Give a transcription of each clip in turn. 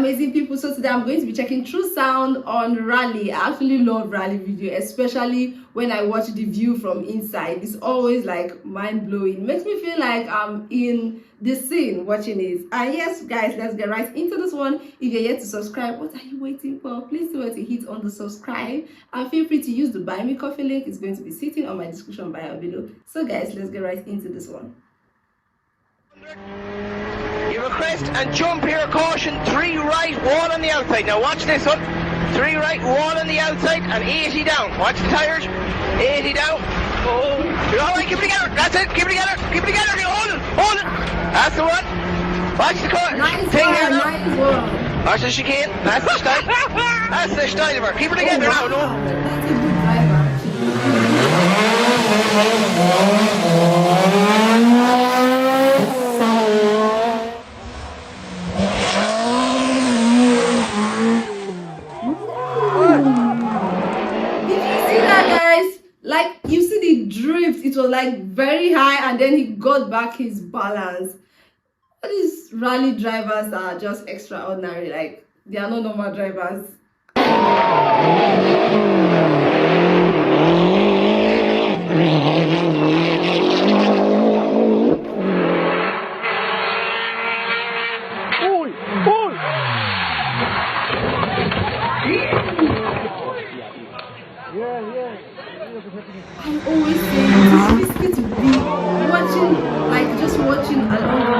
amazing people. So today I'm going to be checking True Sound on Rally. I absolutely love Rally video, especially when I watch the view from inside. It's always like mind-blowing. Makes me feel like I'm in the scene watching it. And yes guys, let's get right into this one. If you're yet to subscribe, what are you waiting for? Please do it to hit on the subscribe and feel free to use the buy me coffee link. It's going to be sitting on my description bio below. So guys, let's get right into this one. You request and jump here, caution, 3 right, wall on the outside. Now watch this one. 3 right, wall on the outside and 80 down. Watch the tires. 80 down. Oh, you're all right, keep it together. That's it, keep it together. Keep it together. Hold it, hold it. That's the one. Watch the car. Nice Thing one, here now. nice one. Watch the chicane. That's the style. That's the style of her. Keep it together now, no? That's a good driver Like, you see the drift, it was like very high and then he got back his balance. These rally drivers are just extraordinary. Like, they are not normal drivers. I always say it's risky to be watching, like just watching along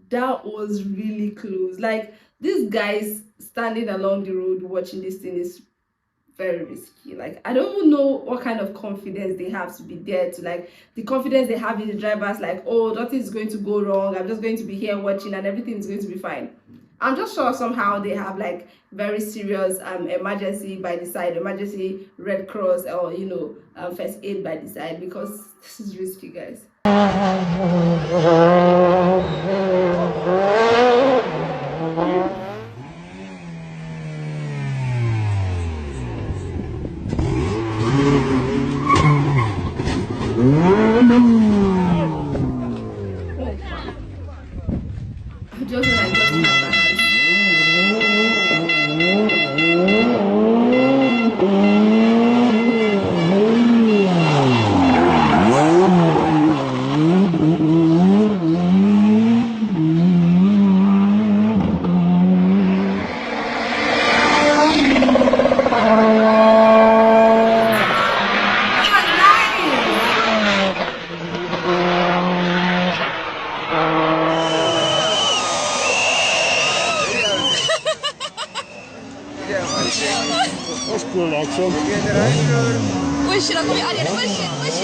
That was really close. Like, these guys standing along the road watching this thing is very risky. Like, I don't even know what kind of confidence they have to be there, to like the confidence they have in the drivers, like, oh, nothing is going to go wrong, I'm just going to be here watching and everything is going to be fine. I'm just sure somehow they have like very serious emergency by the side, emergency Red Cross, or you know, first aid by the side, because this is risky, guys. Just when I got in my hands. That's cool, action. Push it, Ariel, push it, push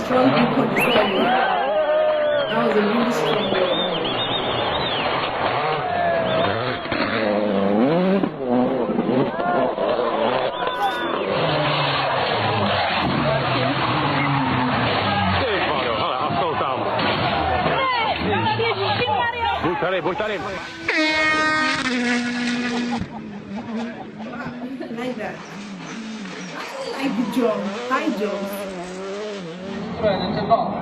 Strong grip on the steering. That was a really strong one. Like that. I like the jump, high jump. 出来人真棒。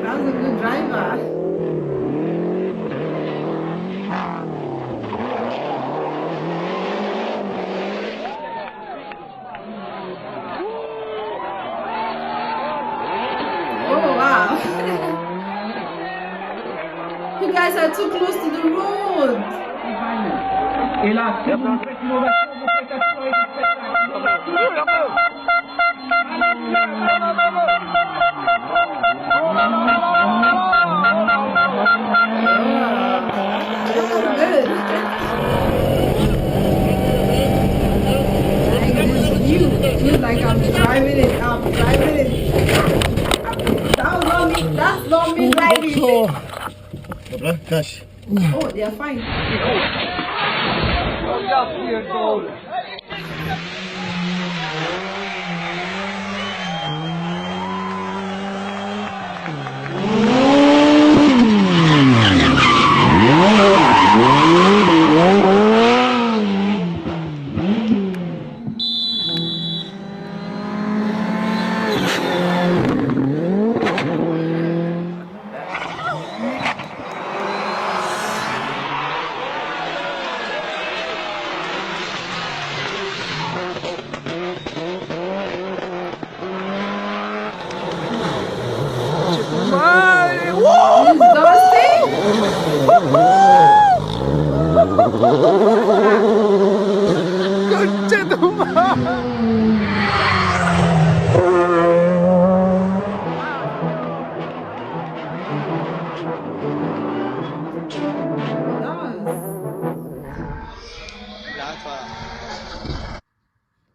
That was a good drive. guys are too close to the road. Et là, si vous faites une ovation, vous faites assurer du spectacle. Good. Feels like I'm driving it. That's not me driving. Dobra, Kaś. Oh, they are fine. Ja pierdolę.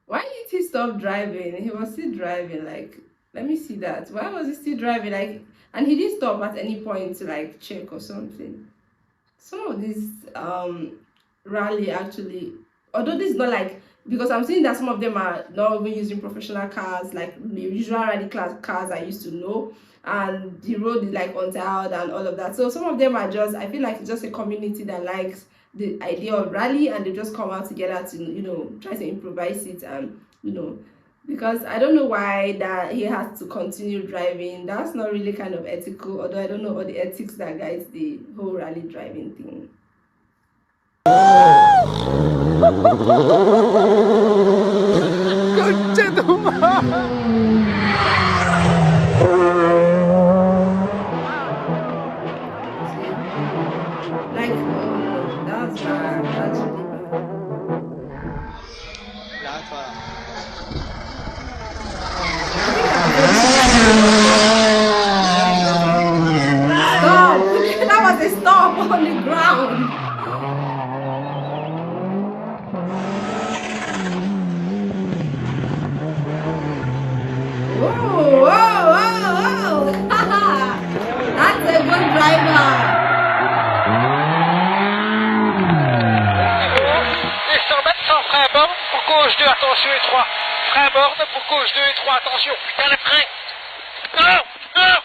Why did he stop driving? He was still driving. Like, let me see that. Why was he still driving? Like, and he didn't stop at any point to like check or something. Some of this rally actually, although this is not like, because I'm seeing that some of them are not even using professional cars, like the usual rally class cars I used to know, and the road is like untiled and all of that. So some of them are just, I feel like it's just a community that likes the idea of rally, and they just come out together to, you know, try to improvise it. And, you know, because I don't know why that he has to continue driving. That's not really kind of ethical, although I don't know all the ethics that guides the whole rally driving thing. Like, oh, that's bad. That's really bad. Stop! That was a stop on the ground. Whoa, whoa, whoa, whoa! That's a good driver. Et 100 mètres sans frein borne pour gauche 2, attention et 3. Frein borne pour gauche 2 et 3, attention. Putain les freins. Non, non.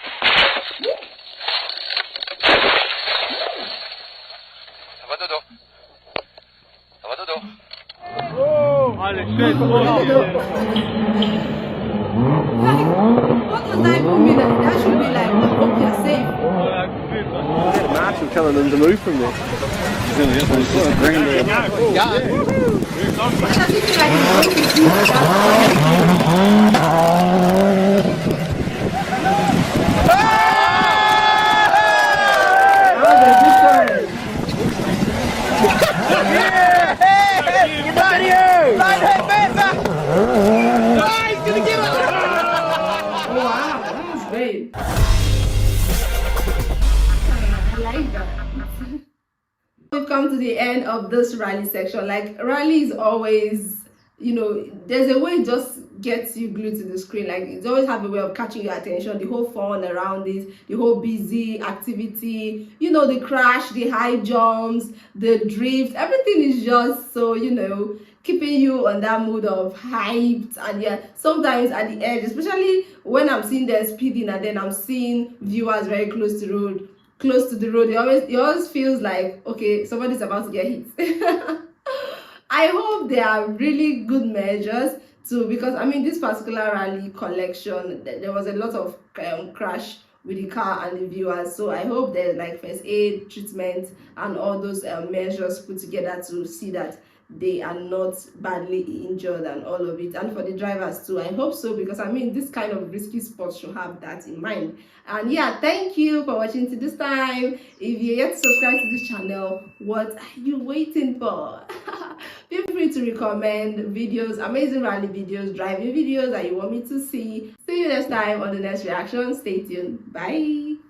Ça va dodo. Ça va dodo. Allez, fais What does that even mean? That should be like, I hope you're safe. Marshall telling them to move from there. Why does it feel like it's going to do We've come to the end of this rally section. Like, rally is always, you know, there's a way it just gets you glued to the screen. Like, it's always have a way of catching your attention, the whole fun around it, the whole busy activity, you know, the crash, the high jumps, the drift, everything is just so, you know, keeping you on that mood of hyped. And yeah, sometimes at the edge, especially when I'm seeing them speeding and then I'm seeing viewers very close to the road, it always feels like, okay, somebody's about to get hit. I hope there are really good measures too, because I mean, this particular rally collection, there was a lot of crash with the car and the viewers. So I hope there's like first aid treatment and all those measures put together to see that they are not badly injured and all of it, and for the drivers too. I hope so, because I mean, this kind of risky sport should have that in mind. And yeah, thank you for watching to this time. If you're yet to subscribe to this channel, what are you waiting for? Feel free to recommend videos, amazing rally videos, driving videos that you want me to see. See you next time on the next reaction. Stay tuned. Bye.